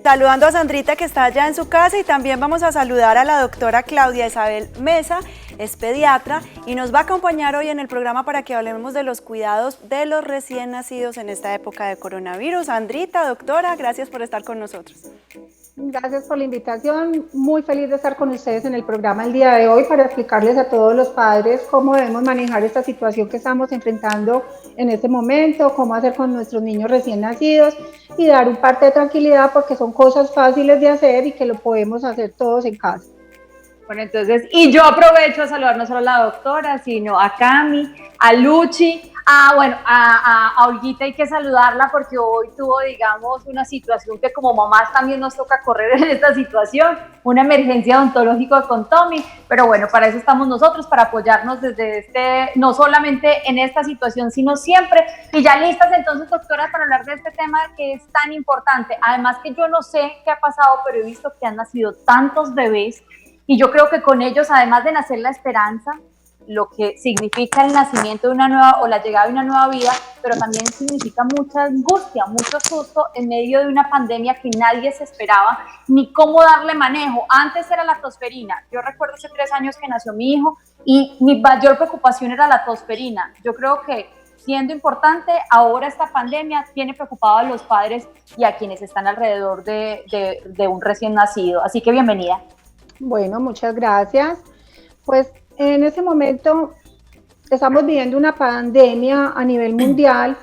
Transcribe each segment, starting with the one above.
Saludando a Sandrita, que está allá en su casa, y también vamos a saludar a la doctora Claudia Isabel Mesa, es pediatra y nos va a acompañar hoy en el programa para que hablemos de los cuidados de los recién nacidos en esta época de coronavirus. Sandrita, doctora, gracias por estar con nosotros. Gracias por la invitación, muy feliz de estar con ustedes en el programa el día de hoy para explicarles a todos los padres cómo debemos manejar esta situación que estamos enfrentando en este momento, cómo hacer con nuestros niños recién nacidos y dar un parte de tranquilidad porque son cosas fáciles de hacer y que lo podemos hacer todos en casa. Bueno, entonces, y yo aprovecho a saludar no solo a la doctora, sino a Cami, a Luchi, a Olguita hay que saludarla porque hoy tuvo, digamos, una situación que como mamás también nos toca correr en esta situación, una emergencia odontológica con Tommy, pero bueno, para eso estamos nosotros, para apoyarnos desde no solamente en esta situación, sino siempre. Y ya listas entonces, doctora, para hablar de este tema que es tan importante. Además que yo no sé qué ha pasado, pero he visto que han nacido tantos bebés. Y yo creo que con ellos, además de nacer la esperanza, lo que significa el nacimiento de una nueva o la llegada de una nueva vida, pero también significa mucha angustia, mucho susto en medio de una pandemia que nadie se esperaba ni cómo darle manejo. Antes era la tosferina. Yo recuerdo hace 3 años que nació mi hijo y mi mayor preocupación era la tosferina. Yo creo que siendo importante, ahora esta pandemia tiene preocupado a los padres y a quienes están alrededor de un recién nacido. Así que bienvenida. Bueno, muchas gracias. Pues en ese momento estamos viviendo una pandemia a nivel mundial.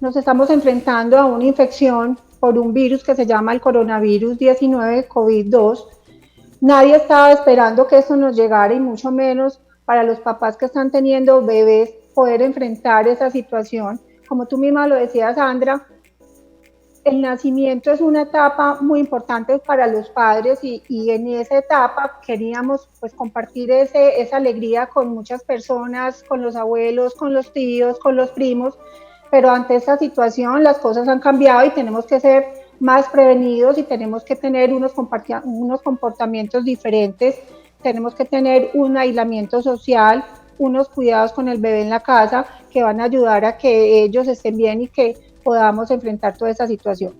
Nos estamos enfrentando a una infección por un virus que se llama el coronavirus 19, COVID-2. Nadie estaba esperando que esto nos llegara y mucho menos para los papás que están teniendo bebés poder enfrentar esa situación. Como tú misma lo decías, Sandra, el nacimiento es una etapa muy importante para los padres y en esa etapa queríamos pues compartir esa alegría con muchas personas, con los abuelos, con los tíos, con los primos, pero ante esta situación las cosas han cambiado y tenemos que ser más prevenidos y tenemos que tener unos comportamientos diferentes, tenemos que tener un aislamiento social, unos cuidados con el bebé en la casa que van a ayudar a que ellos estén bien y que podamos enfrentar toda esta situación.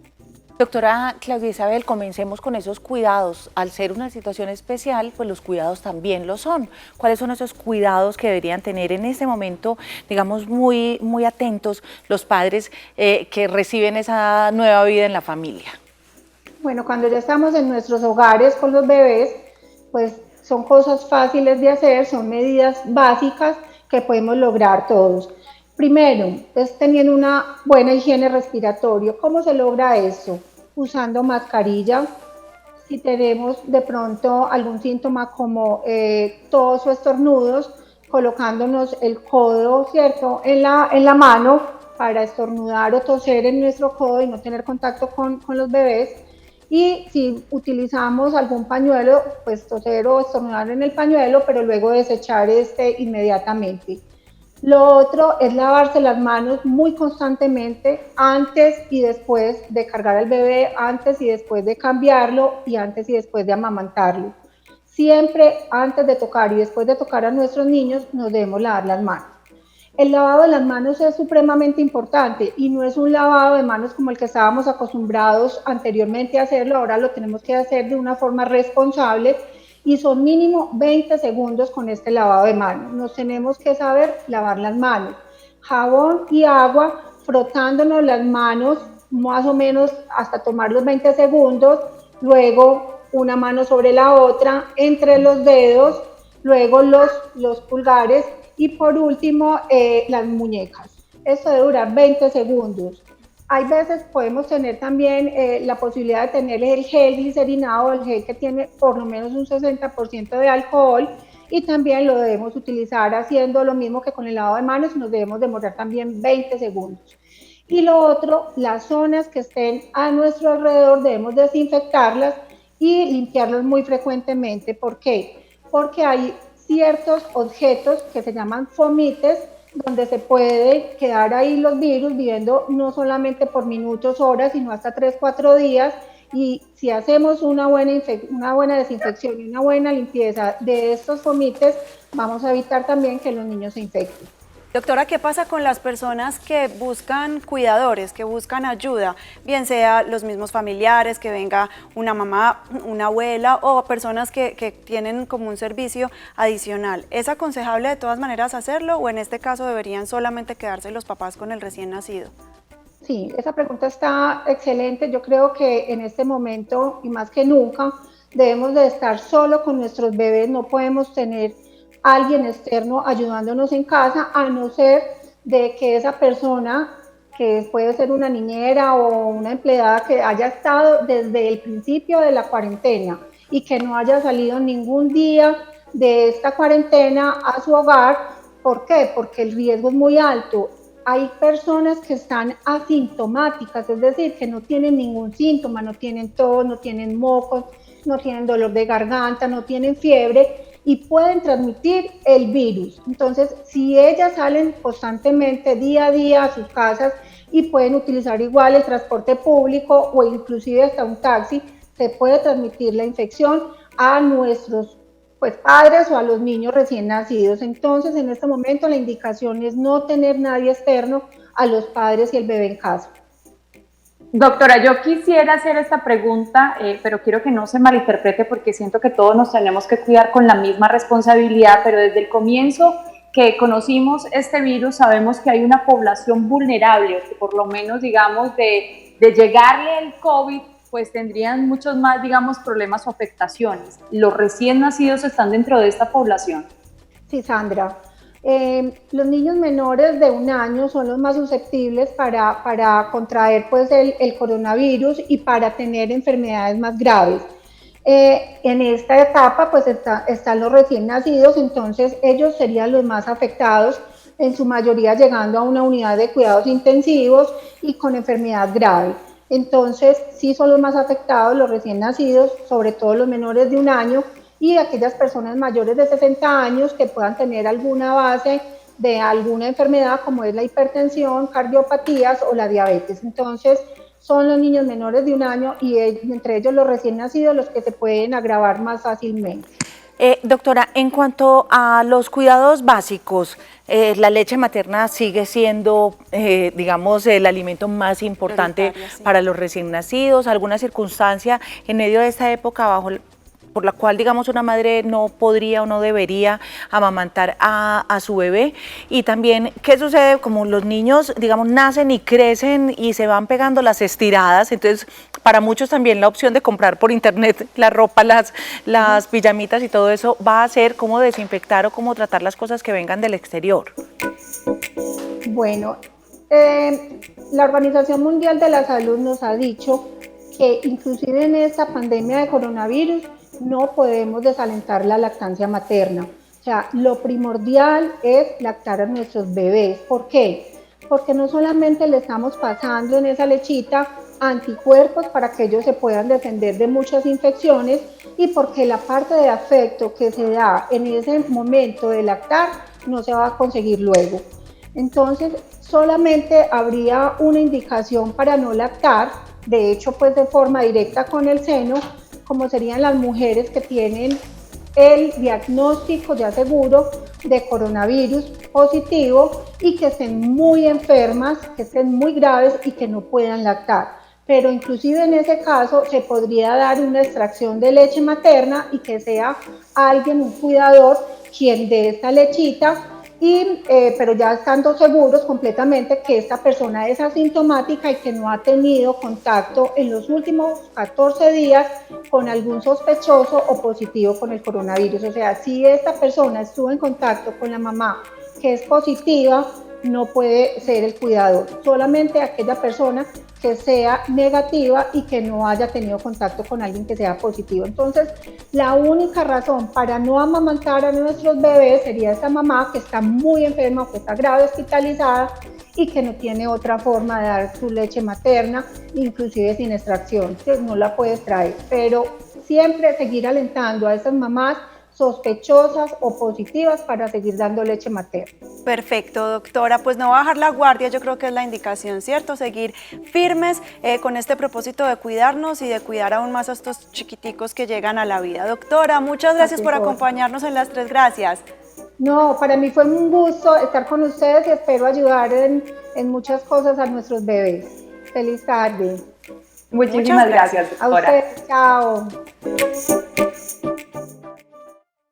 Doctora Claudia Isabel, comencemos con esos cuidados. Al ser una situación especial, pues los cuidados también lo son. ¿Cuáles son esos cuidados que deberían tener en este momento, digamos, muy atentos los padres que reciben esa nueva vida en la familia? Bueno, cuando ya estamos en nuestros hogares con los bebés, pues son cosas fáciles de hacer, son medidas básicas que podemos lograr todos. Primero, es teniendo una buena higiene respiratoria. ¿Cómo se logra eso? Usando mascarilla. Si tenemos de pronto algún síntoma como tos o estornudos, colocándonos el codo, ¿cierto?, en la mano para estornudar o toser en nuestro codo y no tener contacto con los bebés. Y si utilizamos algún pañuelo, pues toser o estornudar en el pañuelo, pero luego desechar este inmediatamente. Lo otro es lavarse las manos muy constantemente antes y después de cargar al bebé, antes y después de cambiarlo y antes y después de amamantarlo. Siempre antes de tocar y después de tocar a nuestros niños nos debemos lavar las manos. El lavado de las manos es supremamente importante y no es un lavado de manos como el que estábamos acostumbrados anteriormente a hacerlo, ahora lo tenemos que hacer de una forma responsable y son mínimo 20 segundos con este lavado de manos. Nos tenemos que saber lavar las manos. Jabón y agua frotándonos las manos más o menos hasta tomar los 20 segundos, luego una mano sobre la otra, entre los dedos, luego los pulgares y por último las muñecas. Esto debe durar 20 segundos. Hay veces podemos tener también la posibilidad de tener el gel glicerinado, el gel que tiene por lo menos un 60% de alcohol y también lo debemos utilizar haciendo lo mismo que con el lavado de manos, nos debemos demorar también 20 segundos. Y lo otro, las zonas que estén a nuestro alrededor debemos desinfectarlas y limpiarlas muy frecuentemente. ¿Por qué? Porque hay ciertos objetos que se llaman fomites, donde se puede quedar ahí los virus viviendo no solamente por minutos, horas, sino hasta 3-4 días. Y si hacemos una buena desinfección y una buena limpieza de estos fomites, vamos a evitar también que los niños se infecten. Doctora, ¿qué pasa con las personas que buscan cuidadores, que buscan ayuda? Bien sea los mismos familiares, que venga una mamá, una abuela o personas que tienen como un servicio adicional. ¿Es aconsejable de todas maneras hacerlo o en este caso deberían solamente quedarse los papás con el recién nacido? Sí, esa pregunta está excelente. Yo creo que en este momento y más que nunca debemos de estar solo con nuestros bebés, no podemos tener alguien externo ayudándonos en casa, a no ser de que esa persona, que puede ser una niñera o una empleada que haya estado desde el principio de la cuarentena y que no haya salido ningún día de esta cuarentena a su hogar. ¿Por qué? Porque el riesgo es muy alto. Hay personas que están asintomáticas, es decir, que no tienen ningún síntoma, no tienen tos, no tienen mocos, no tienen dolor de garganta, no tienen fiebre y pueden transmitir el virus. Entonces, si ellas salen constantemente día a día a sus casas y pueden utilizar igual el transporte público o inclusive hasta un taxi, se puede transmitir la infección a nuestros padres o a los niños recién nacidos. Entonces, en este momento la indicación es no tener nadie externo a los padres y el bebé en casa. Doctora, yo quisiera hacer esta pregunta, pero quiero que no se malinterprete porque siento que todos nos tenemos que cuidar con la misma responsabilidad, pero desde el comienzo que conocimos este virus sabemos que hay una población vulnerable, que por lo menos, digamos, de llegarle el COVID, pues tendrían muchos más, digamos, problemas o afectaciones. ¿Los recién nacidos están dentro de esta población? Sí, Sandra. Los niños menores de 1 año son los más susceptibles para contraer pues, el coronavirus y para tener enfermedades más graves. En esta etapa pues están los recién nacidos, entonces ellos serían los más afectados, en su mayoría llegando a una unidad de cuidados intensivos y con enfermedad grave. Entonces sí son los más afectados los recién nacidos, sobre todo los menores de 1 año, y aquellas personas mayores de 60 años que puedan tener alguna base de alguna enfermedad como es la hipertensión, cardiopatías o la diabetes. Entonces son los niños menores de 1 año y entre ellos los recién nacidos los que se pueden agravar más fácilmente. Doctora, en cuanto a los cuidados básicos, la leche materna sigue siendo, digamos, el alimento más importante sí, para los recién nacidos. ¿Alguna circunstancia en medio de esta época por la cual, digamos, una madre no podría o no debería amamantar a su bebé? Y también, ¿qué sucede? Como los niños, digamos, nacen y crecen y se van pegando las estiradas, entonces para muchos también la opción de comprar por internet la ropa, las pijamitas y todo eso va a ser cómo desinfectar o cómo tratar las cosas que vengan del exterior. Bueno, la Organización Mundial de la Salud nos ha dicho que inclusive en esta pandemia de coronavirus no podemos desalentar la lactancia materna. O sea, lo primordial es lactar a nuestros bebés. ¿Por qué? Porque no solamente le estamos pasando en esa lechita anticuerpos para que ellos se puedan defender de muchas infecciones y porque la parte de afecto que se da en ese momento de lactar no se va a conseguir luego. Entonces, solamente habría una indicación para no lactar, de hecho, pues de forma directa con el seno, como serían las mujeres que tienen el diagnóstico ya seguro de coronavirus positivo y que estén muy enfermas, que estén muy graves y que no puedan lactar. Pero inclusive en ese caso se podría dar una extracción de leche materna y que sea alguien, un cuidador, quien dé esta lechita, pero ya estando seguros completamente que esta persona es asintomática y que no ha tenido contacto en los últimos 14 días con algún sospechoso o positivo con el coronavirus. O sea, si esta persona estuvo en contacto con la mamá que es positiva, no puede ser el cuidador, solamente aquella persona que sea negativa y que no haya tenido contacto con alguien que sea positivo. Entonces, la única razón para no amamantar a nuestros bebés sería esta mamá que está muy enferma o que está grave hospitalizada y que no tiene otra forma de dar su leche materna, inclusive sin extracción, que no la puede extraer. Pero siempre seguir alentando a esas mamás sospechosas o positivas para seguir dando leche materna. Perfecto, doctora, pues no bajar la guardia, yo creo que es la indicación, ¿cierto? Seguir firmes con este propósito de cuidarnos y de cuidar aún más a estos chiquiticos que llegan a la vida. Doctora, muchas gracias por acompañarnos en Las Tres. Gracias. No, para mí fue un gusto estar con ustedes y espero ayudar en muchas cosas a nuestros bebés. Feliz tarde. Muchísimas gracias, A doctora. ustedes, chao.